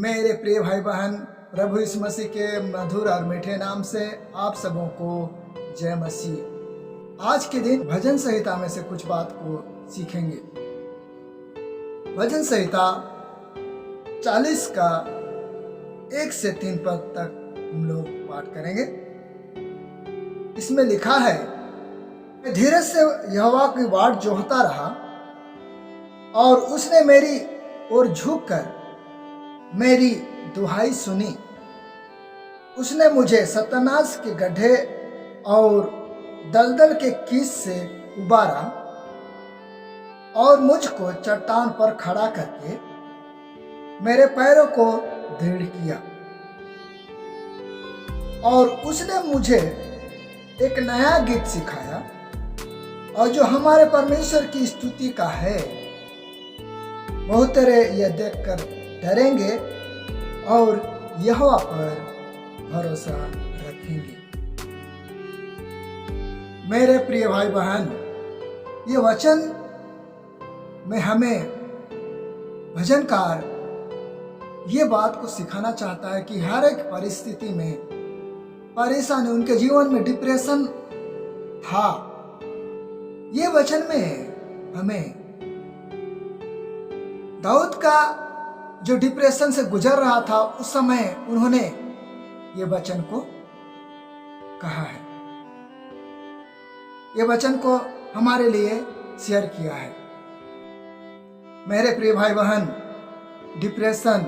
मेरे प्रिय भाई बहन, प्रभु यीशु मसीह के मधुर और मीठे नाम से आप सबों को जय मसीह। आज के दिन भजन संहिता में से कुछ बात को सीखेंगे। भजन संहिता 40 का 1 से 3 पद तक हम लोग पाठ करेंगे। इसमें लिखा है, मैं धीरज से यहोवा की बाट जोहता रहा और उसने मेरी ओर झुककर मेरी दुहाई सुनी। उसने मुझे सत्यानाश के गड्ढे और दलदल के कीस से उबारा और मुझको चट्टान पर खड़ा करके मेरे पैरों को दृढ़ किया। और उसने मुझे एक नया गीत सिखाया और जो हमारे परमेश्वर की स्तुति का है। बहुत तरह यह देखकर डरेंगे और यहोवा पर भरोसा रखेंगे। मेरे प्रिय भाई बहन, ये वचन में हमें भजनकार ये बात को सिखाना चाहता है कि हर एक परिस्थिति में परेशानी, उनके जीवन में डिप्रेशन था। ये वचन में हमें दाऊद का जो डिप्रेशन से गुजर रहा था, उस समय उन्होंने ये वचन को कहा है। ये वचन को हमारे लिए शेयर किया है। मेरे प्रिय भाई बहन, डिप्रेशन,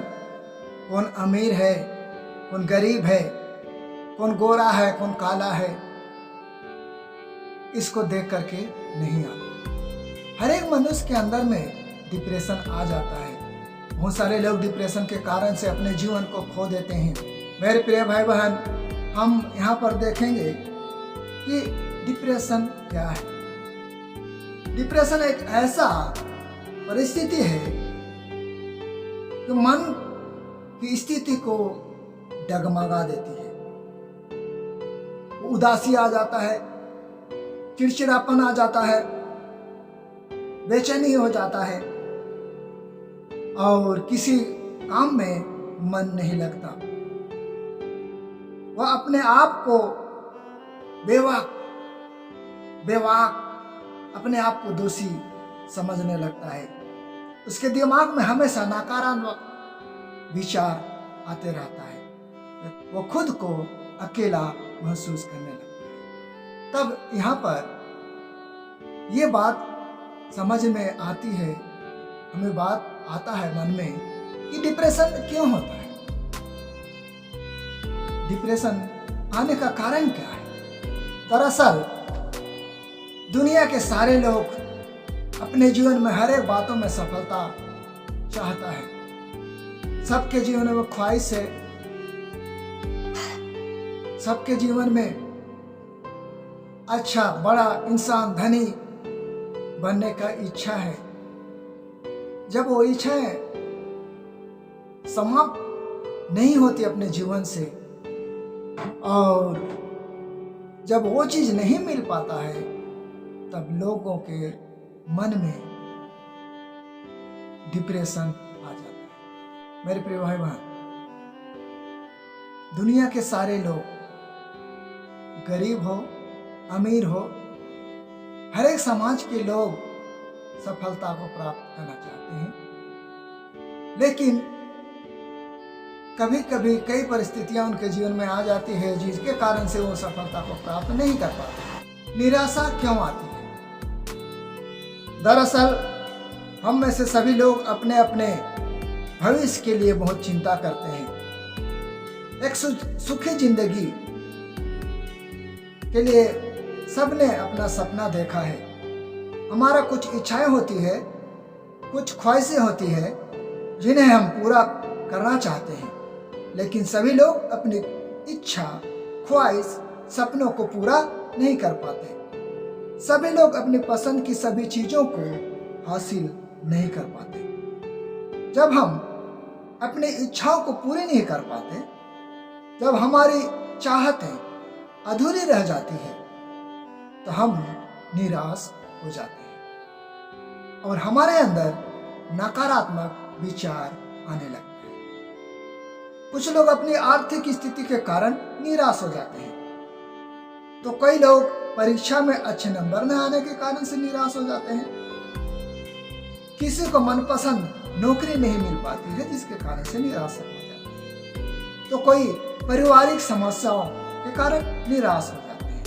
कौन अमीर है, कौन गरीब है, कौन गोरा है, कौन काला है, इसको देख करके नहीं आता। हर एक मनुष्य के अंदर में डिप्रेशन आ जाता है। बहुत सारे लोग डिप्रेशन के कारण से अपने जीवन को खो देते हैं। मेरे प्रिय भाई बहन, हम यहाँ पर देखेंगे कि डिप्रेशन क्या है। डिप्रेशन एक ऐसा परिस्थिति है जो मन की स्थिति को डगमगा देती है। उदासी आ जाता है, चिड़चिड़ापन आ जाता है, बेचैनी हो जाता है और किसी काम में मन नहीं लगता। वह अपने आप को बेवाक अपने आप को दोषी समझने लगता है। उसके दिमाग में हमेशा नकारात्मक विचार आते रहता है। वो खुद को अकेला महसूस करने लगता है। तब यहाँ पर ये बात समझ में आती है, हमें बात आता है मन में कि डिप्रेशन क्यों होता है, डिप्रेशन आने का कारण क्या है। दरअसल दुनिया के सारे लोग अपने जीवन में हर एक बातों में सफलता चाहता है। सबके जीवन में ख्वाहिश है, सबके जीवन में अच्छा बड़ा इंसान, धनी बनने का इच्छा है। जब वो इच्छाएं समाप्त नहीं होती अपने जीवन से और जब वो चीज नहीं मिल पाता है, तब लोगों के मन में डिप्रेशन आ जाता है। मेरे प्रिय भाई बहन, दुनिया के सारे लोग, गरीब हो अमीर हो, हर एक समाज के लोग सफलता को प्राप्त करना चाहते हैं। लेकिन कभी कभी कई परिस्थितियां उनके जीवन में आ जाती है जिसके कारण से वो सफलता को प्राप्त नहीं कर पाते। निराशा क्यों आती है? दरअसल हम में से सभी लोग अपने अपने भविष्य के लिए बहुत चिंता करते हैं। एक सुखी जिंदगी के लिए सबने अपना सपना देखा है। हमारा कुछ इच्छाएं होती है, कुछ ख्वाहिशें होती है जिन्हें हम पूरा करना चाहते हैं। लेकिन सभी लोग अपनी इच्छा, ख्वाहिश, सपनों को पूरा नहीं कर पाते। सभी लोग अपनी पसंद की सभी चीजों को हासिल नहीं कर पाते। जब हम अपनी इच्छाओं को पूरी नहीं कर पाते, जब हमारी चाहतें अधूरी रह जाती है, तो हम निराश हो जाते हैं और हमारे अंदर नकारात्मक विचार आने लगते हैं। कुछ लोग अपनी आर्थिक स्थिति के कारण निराश हो जाते हैं, तो कई लोग परीक्षा में अच्छे नंबर न आने के कारण से निराश हो जाते हैं। किसी को मनपसंद नौकरी नहीं मिल पाती है जिसके कारण से निराश हो जाते हैं, तो कोई पारिवारिक समस्याओं के कारण निराश हो जाते हैं।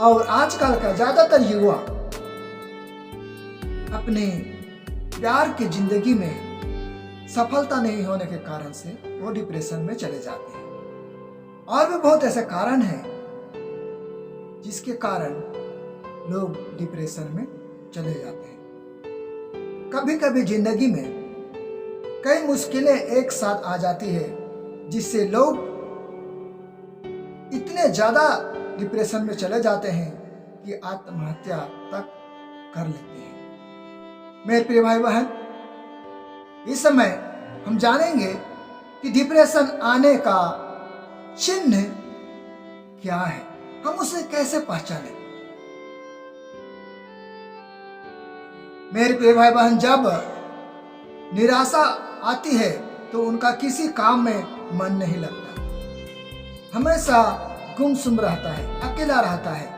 और आजकल का ज्यादातर युवा अपने प्यार की जिंदगी में सफलता नहीं होने के कारण से वो डिप्रेशन में चले जाते हैं। और भी बहुत ऐसे कारण हैं जिसके कारण लोग डिप्रेशन में चले जाते हैं। कभी कभी जिंदगी में कई मुश्किलें एक साथ आ जाती है जिससे लोग इतने ज्यादा डिप्रेशन में चले जाते हैं कि आत्महत्या तक कर लेते हैं। मेरे प्रिय भाई बहन, इस समय हम जानेंगे कि डिप्रेशन आने का चिन्ह क्या है, हम उसे कैसे पहचानें। मेरे प्रिय भाई बहन, जब निराशा आती है तो उनका किसी काम में मन नहीं लगता, हमेशा गुमसुम रहता है, अकेला रहता है,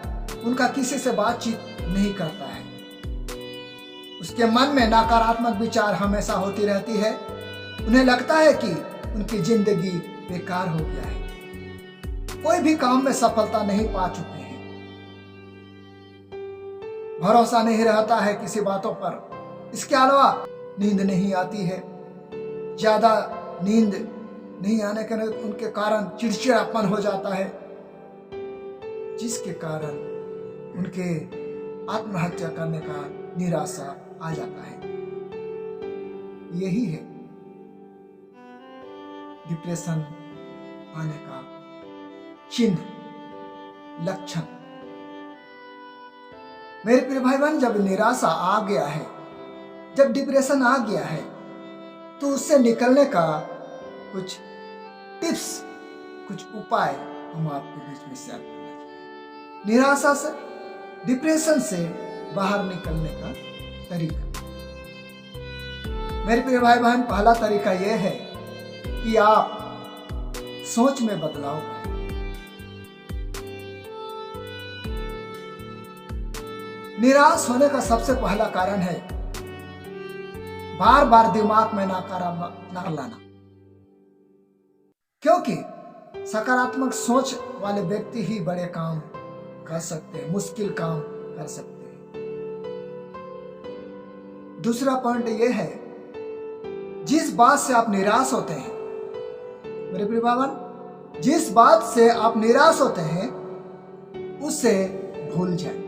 उनका किसी से बातचीत नहीं करता है, उसके मन में नकारात्मक विचार हमेशा होती रहती है। उन्हें लगता है कि उनकी जिंदगी बेकार हो गया है, कोई भी काम में सफलता नहीं पा चुके हैं, भरोसा नहीं रहता है किसी बातों पर। इसके अलावा नींद नहीं आती है, ज्यादा नींद नहीं आने के उनके कारण चिड़चिड़ापन हो जाता है, जिसके कारण उनके आत्महत्या करने का निराशा आ जाता है। यही है डिप्रेशन आने का चिन्ह, लक्षण। मेरे प्रिय भाई बहन, जब निराशा आ गया है, जब डिप्रेशन आ गया है, तो उससे निकलने का कुछ टिप्स, कुछ उपाय हम आपके बीच में शेयर करना चाहते हैं। निराशा से, डिप्रेशन से बाहर निकलने का तरीका। मेरे प्रिय भाई बहन, पहला तरीका यह है कि आप सोच में बदलाव करें। निराश होने का सबसे पहला कारण है बार बार दिमाग में नकारात्मक लाना, क्योंकि सकारात्मक सोच वाले व्यक्ति ही बड़े काम कर सकते हैं, मुश्किल काम कर सकते हैं। दूसरा पॉइंट यह है, जिस बात से आप निराश होते हैं, मेरे प्रिय भाई, जिस बात से आप निराश होते हैं उसे भूल जाए।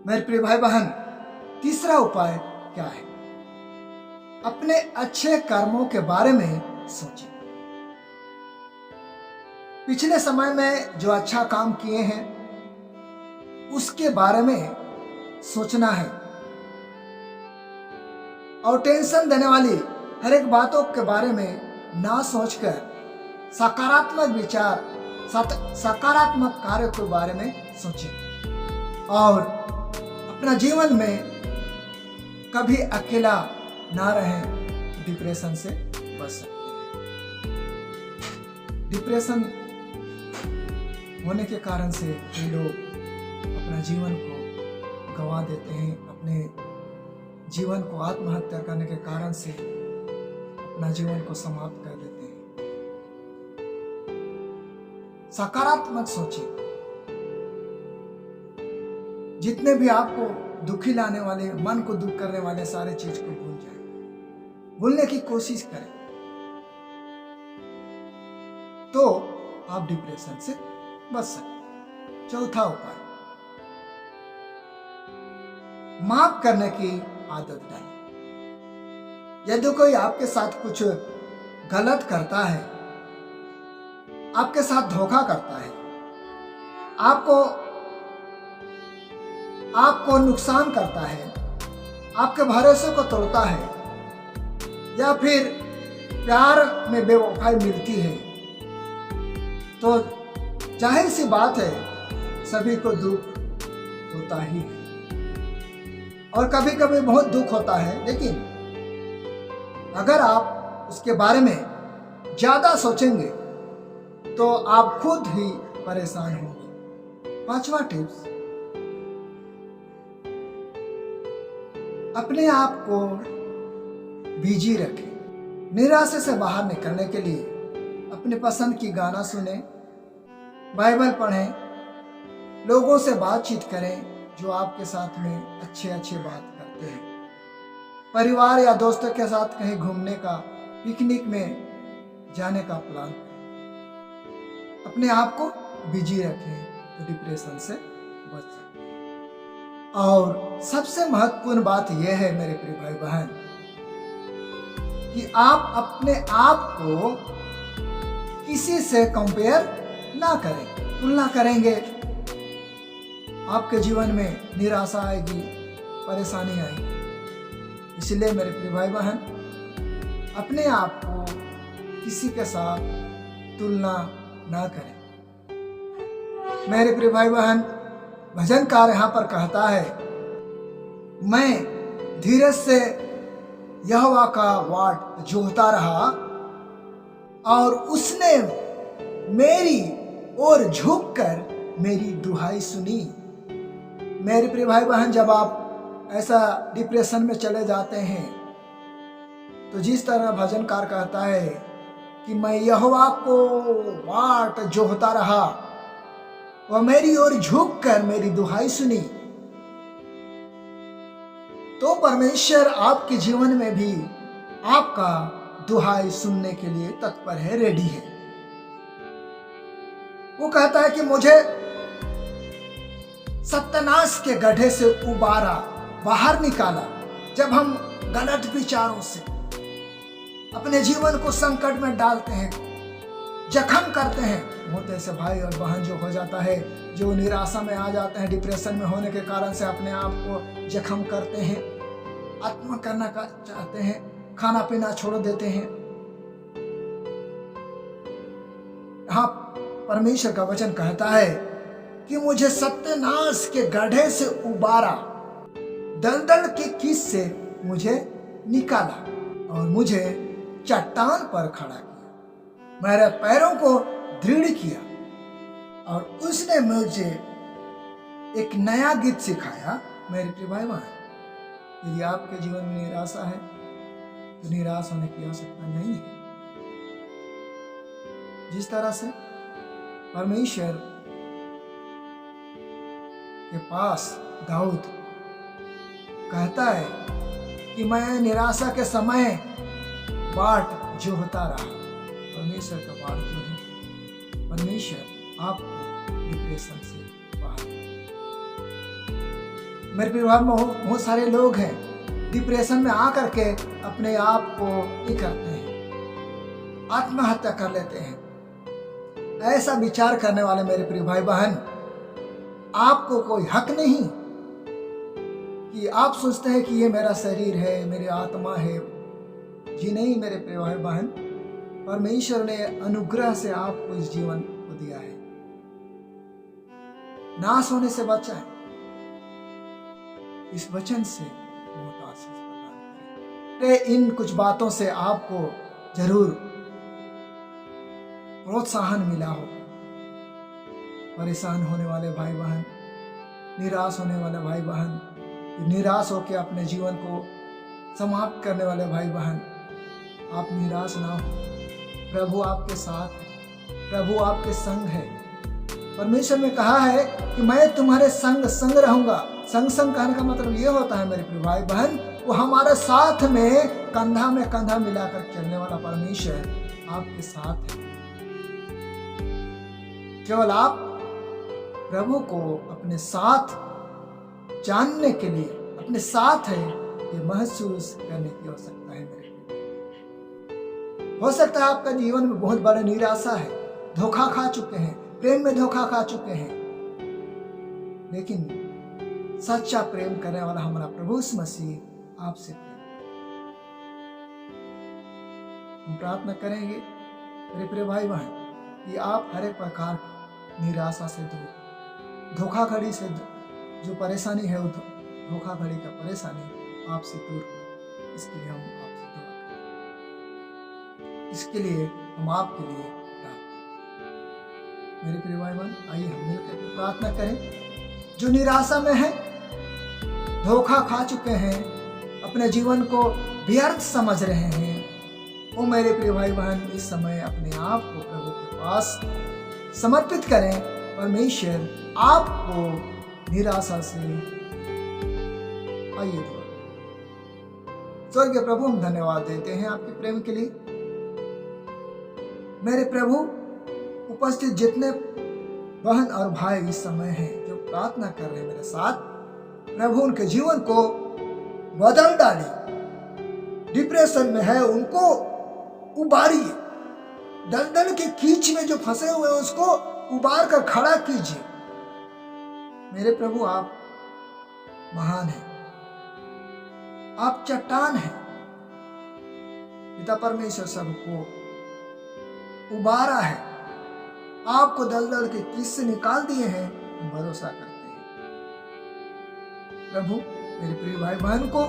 मेरे प्रिय भाई बहन, तीसरा उपाय क्या है? अपने अच्छे कर्मों के बारे में सोचें। पिछले समय में जो अच्छा काम किए हैं उसके बारे में सोचना है, और टेंशन देने वाली हर एक बातों के बारे में ना सोचकर सकारात्मक विचार, सकारात्मक कार्य के बारे में सोचें, और अपना जीवन में कभी अकेला ना रहें, डिप्रेशन से बच सकते हैं। डिप्रेशन होने के कारण से कई लोग अपना जीवन को गंवा देते हैं, अपने जीवन को आत्महत्या करने के कारण से अपना जीवन को समाप्त कर देते हैं। सकारात्मक सोचिए, जितने भी आपको दुखी लाने वाले, मन को दुख करने वाले सारे चीज को भूल जाए, भूलने की कोशिश करें, तो आप डिप्रेशन से बच सकते। चौथा उपाय, माफ करने की आदत डालें। यदि कोई आपके साथ कुछ गलत करता है, आपके साथ धोखा करता है, आपको नुकसान करता है, आपके भरोसे को तोड़ता है, या फिर प्यार में बेवफाई मिलती है, तो जाहिर सी बात है सभी को दुख होता ही है, और कभी कभी बहुत दुख होता है। लेकिन अगर आप उसके बारे में ज्यादा सोचेंगे तो आप खुद ही परेशान होंगे। पांचवा टिप्स, अपने आप को बिजी रखें। निराशा से बाहर निकलने के लिए अपने पसंद की गाना सुने, बाइबल पढ़ें, लोगों से बातचीत करें जो आपके साथ में अच्छे अच्छे बात करते हैं। परिवार या दोस्तों के साथ कहीं घूमने का, पिकनिक में जाने का प्लान करें। अपने आप को बिजी रखें तो डिप्रेशन से बच सकते हैं। और सबसे महत्वपूर्ण बात यह है मेरे प्रिय भाई बहन कि आप अपने आप को किसी से कंपेयर ना करें। तुलना करेंगे आपके जीवन में निराशा आएगी, परेशानी आएगी। इसलिए मेरे प्रिय भाई बहन, अपने आप को किसी के साथ तुलना ना करें। मेरे प्रिय भाई बहन, भजनकार यहाँ पर कहता है, मैं धीरज से यहोवा का वाट जोहता रहा और उसने मेरी ओर झुककर मेरी दुहाई सुनी। मेरे प्रिय भाई बहन, जब आप ऐसा डिप्रेशन में चले जाते हैं तो जिस तरह भजनकार कहता है कि मैं यहोवा को वाट जोहता रहा, वह मेरी ओर झुककर मेरी दुहाई सुनी, तो परमेश्वर आपके जीवन में भी आपका दुहाई सुनने के लिए तत्पर है, रेडी है। वो कहता है कि मुझे सत्यानाश के गड्ढे से उबारा, बाहर निकाला। जब हम गलत विचारों से अपने जीवन को संकट में डालते हैं, जख्म करते हैं, बहुत ऐसे भाई और बहन जो हो जाता है, जो निराशा में आ जाते हैं, डिप्रेशन में होने के कारण से अपने आप को जख्म करते हैं, आत्महत्या करना चाहते हैं, खाना पीना छोड़ देते हैं। यहाँ परमेश्वर का वचन कहता है कि मुझे सत्यानाश के गड्ढे से उबारा, दलदल के किस से मुझे निकाला और मुझे चट्टान पर खड़ा किया, मेरे पैरों को दृढ़ किया और उसने मुझे एक नया गीत सिखाया। मेरे प्रिय भाई बहन, यदि आपके जीवन में निराशा है तो निराश होने की आवश्यकता नहीं है। जिस तरह से परमेश्वर के पास दाऊद कहता है कि मैं निराशा के समय बाट जोहता रहा। परमेश्वर का बाट जो है, परमेश्वर आपको डिप्रेशन से बाहर। मेरे परिवार में बहुत सारे लोग हैं डिप्रेशन में आकर के अपने आप को ये करते हैं, आत्महत्या कर लेते हैं। ऐसा विचार करने वाले मेरे प्रिय भाई बहन, आपको कोई हक नहीं कि आप सोचते हैं कि ये मेरा शरीर है, मेरी आत्मा है। जी नहीं मेरे प्रिय भाई बहन, परमेश्वर ने अनुग्रह से आपको इस जीवन को दिया है, नाश होने से बचाए। इस वचन से बहुत आशीष प्रदान करें। इन कुछ बातों से आपको जरूर प्रोत्साहन मिला हो। परेशान होने वाले भाई बहन, निराश होने वाले भाई बहन, निराश होकर अपने जीवन को समाप्त करने वाले भाई बहन, आप निराश ना हो। प्रभु आपके साथ है, प्रभु आपके संग है। परमेश्वर ने कहा है कि मैं तुम्हारे संग संग रहूंगा। संग संग कहने का मतलब ये होता है मेरे प्रिय भाई बहन, वो हमारे साथ में कंधा मिलाकर चलने वाला परमेश्वर आपके साथ है। केवल आप प्रभु को अपने साथ जानने के लिए, अपने साथ है ये महसूस करने की आवश्यकता है मेरे लिए। हो सकता है आपका जीवन में बहुत बड़ा निराशा है, धोखा खा चुके हैं, प्रेम में धोखा खा चुके हैं, लेकिन सच्चा प्रेम करने वाला हमारा प्रभु यीशु मसीह आपसे प्रेम। हम प्रार्थना करेंगे मेरे प्रिय भाई बहन कि आप हर एक प्रकार निराशा से दूर, धोखाधड़ी से जो परेशानी है, वो धोखाधड़ी का परेशानी आपसे दूर हो। इसके लिए हम आपसे दुआ करें। इसके लिए हम आपके लिए प्रार्थना। मेरे प्रिय भाई बहन, आइए हम मिलकर प्रार्थना करें। जो निराशा में है, धोखा खा चुके हैं, अपने जीवन को व्यर्थ समझ रहे हैं, वो मेरे प्रिय भाई बहन इस समय अपने आप को प्रभु के पास समर्पित करें। परमेश्वर आपको निराशा से आइए दुआ। स्वर्गीय प्रभु, हम धन्यवाद देते हैं आपके प्रेम के लिए। मेरे प्रभु, उपस्थित जितने बहन और भाई इस समय हैं जो प्रार्थना कर रहे हैं मेरे साथ, प्रभु उनके जीवन को बदल डालिए। डिप्रेशन में है उनको उबारिए, दलदल के कीच में जो फंसे हुए हैं उसको उबार कर खड़ा कीजिए। मेरे प्रभु, आप महान हैं, आप चट्टान हैं। पिता परमेश्वर सबको उबारा है, आपको दलदल के कीच से निकाल दिए हैं, हम भरोसा करते हैं। प्रभु, मेरे प्रिय भाई बहन को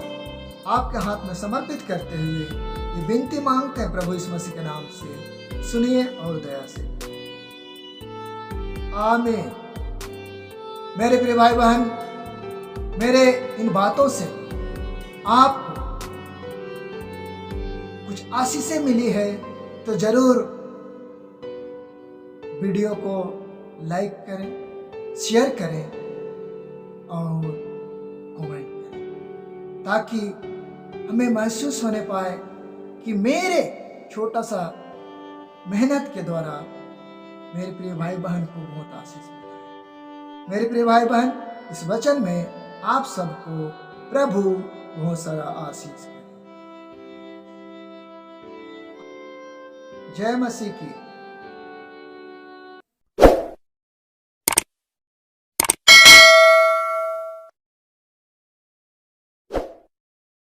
आपके हाथ में समर्पित करते हुए ये विनती मांगते हैं प्रभु यीशु मसीह के नाम से, सुनिए और दया से, आमीन। मेरे प्रिय भाई बहन, मेरे इन बातों से आपको कुछ आशीषें मिली है तो जरूर वीडियो को लाइक करें, शेयर करें और कमेंट करें, ताकि हमें महसूस होने पाए कि मेरे छोटा सा मेहनत के द्वारा मेरे प्रिय भाई बहन को बहुत आशीष मिला है। मेरे प्रिय भाई बहन, इस वचन में आप सबको प्रभु बहुत सारा आशीष करे। जय मसीह की।